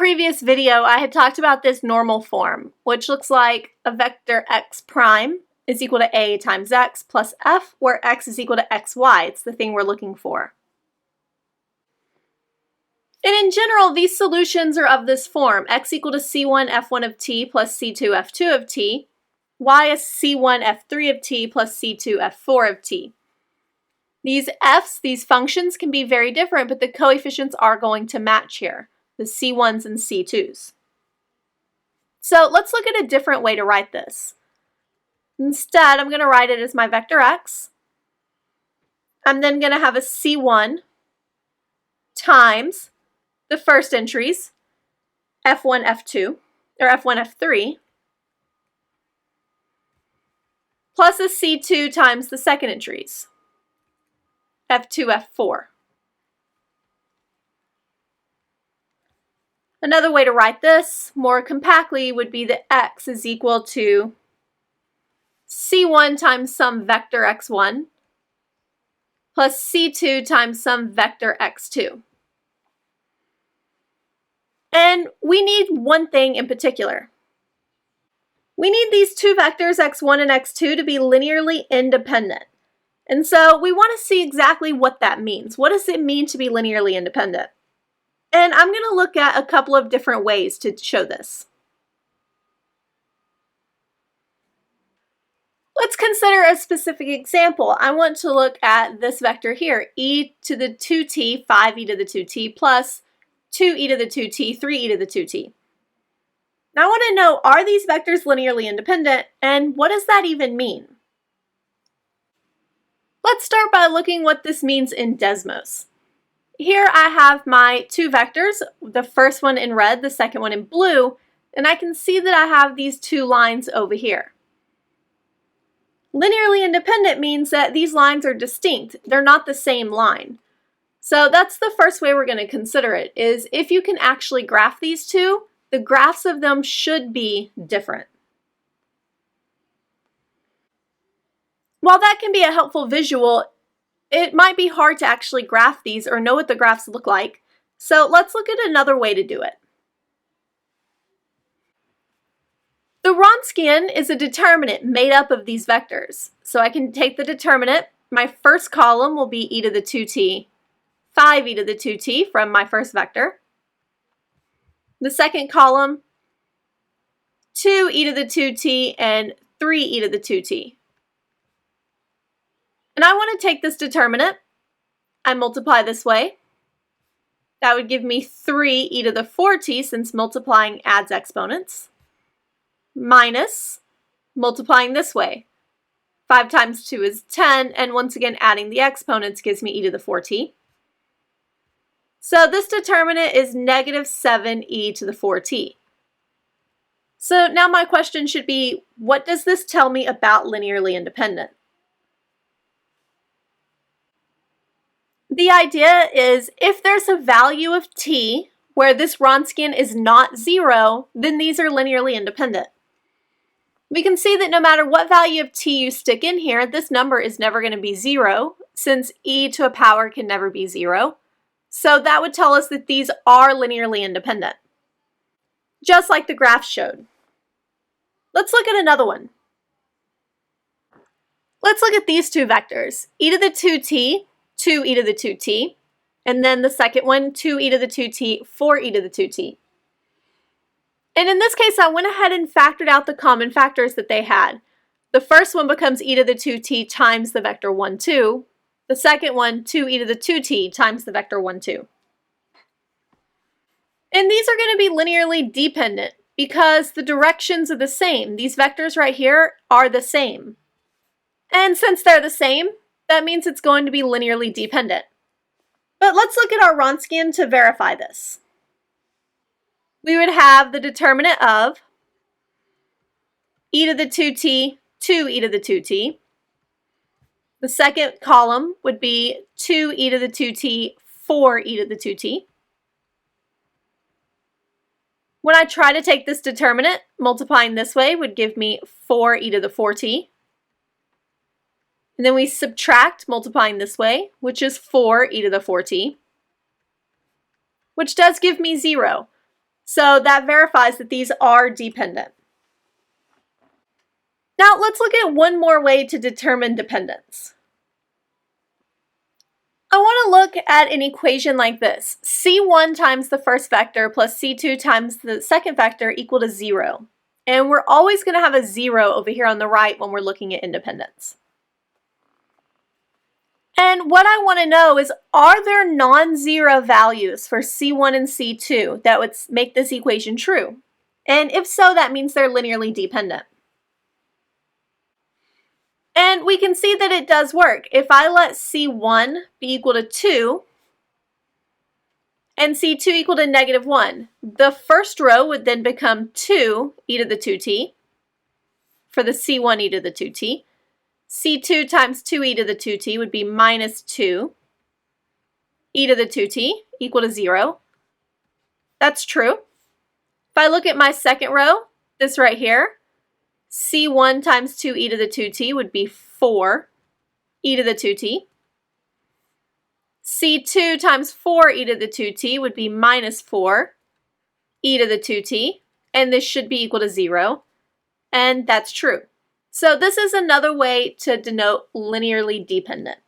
previous video, I had talked about this normal form, which looks like a vector x prime is equal to a times x plus f, where x is equal to xy. It's the thing we're looking for. And in general, these solutions are of this form: x equal to c1 f1 of t plus c2 f2 of t, y is c1 f3 of t plus c2 f4 of t. These f's, these functions, can be very different, but the coefficients are going to match here, the c1s and c2s. So let's look at a different way to write this. Instead, I'm going to write it as my vector x. I'm then going to have a c1 times the first entries, f1, f2, or f1, f3, plus a c2 times the second entries, f2, f4. Another way to write this more compactly would be that x is equal to c1 times some vector x1 plus c2 times some vector x2. And we need one thing in particular. We need these two vectors x1 and x2 to be linearly independent. And so we want to see exactly what that means. What does it mean to be linearly independent? And I'm going to look at a couple of different ways to show this. Let's consider a specific example. I want to look at this vector here, e to the 2t, 5e to the 2t, plus 2e to the 2t, 3e to the 2t. Now I want to know, are these vectors linearly independent, and what does that even mean? Let's start by looking what this means in Desmos. Here I have my two vectors, the first one in red, the second one in blue, and I can see that I have these two lines over here. Linearly independent means that these lines are distinct. They're not the same line. So that's the first way we're going to consider it, is if you can actually graph these two, the graphs of them should be different. While that can be a helpful visual, it might be hard to actually graph these or know what the graphs look like. So let's look at another way to do it. The Wronskian is a determinant made up of these vectors. So I can take the determinant. My first column will be e to the 2t, 5e to the 2t from my first vector. The second column, 2e to the 2t and 3e to the 2t. And I want to take this determinant. I multiply this way. That would give me 3e to the 4t, since multiplying adds exponents, minus multiplying this way. 5 times 2 is 10, and once again adding the exponents gives me e to the 4t. So this determinant is negative 7e to the 4t. So now my question should be, what does this tell me about linearly independent? The idea is, if there's a value of t where this Wronskian is not 0, then these are linearly independent. We can see that no matter what value of t you stick in here, this number is never going to be 0, since e to a power can never be 0. So that would tell us that these are linearly independent, just like the graph showed. Let's look at another one. Let's look at these two vectors, e to the 2t, 2e to the 2t, and then the second one, 2e to the 2t, 4e to the 2t. And in this case, I went ahead and factored out the common factors that they had. The first one becomes e to the 2t times the vector 1, 2. The second one, 2e to the 2t times the vector 1, 2. And these are going to be linearly dependent because the directions are the same. These vectors right here are the same. And since they're the same, that means it's going to be linearly dependent. But let's look at our Wronskian to verify this. We would have the determinant of e to the 2t, 2e to the 2t. The second column would be 2e to the 2t, 4e to the 2t. When I try to take this determinant, multiplying this way would give me 4e to the 4t. And then we subtract multiplying this way, which is 4e to the 4t, which does give me 0. So that verifies that these are dependent. Now let's look at one more way to determine dependence. I want to look at an equation like this. C1 times the first vector plus C2 times the second vector equal to 0. And we're always going to have a 0 over here on the right when we're looking at independence. And what I want to know is, are there non-zero values for C1 and C2 that would make this equation true? And if so, that means they're linearly dependent. And we can see that it does work. If I let C1 be equal to 2 and C2 equal to -1, the first row would then become 2 e to the 2t for the C1 e to the 2t. C2 times 2 e to the 2t would be -2 e to the 2t equal to 0. That's true. If I look at my second row, this right here, C1 times 2 e to the 2t would be 4 e to the 2t. C2 times 4 e to the 2t would be -4 e to the 2t, and this should be equal to 0, and that's true. So this is another way to denote linearly dependent.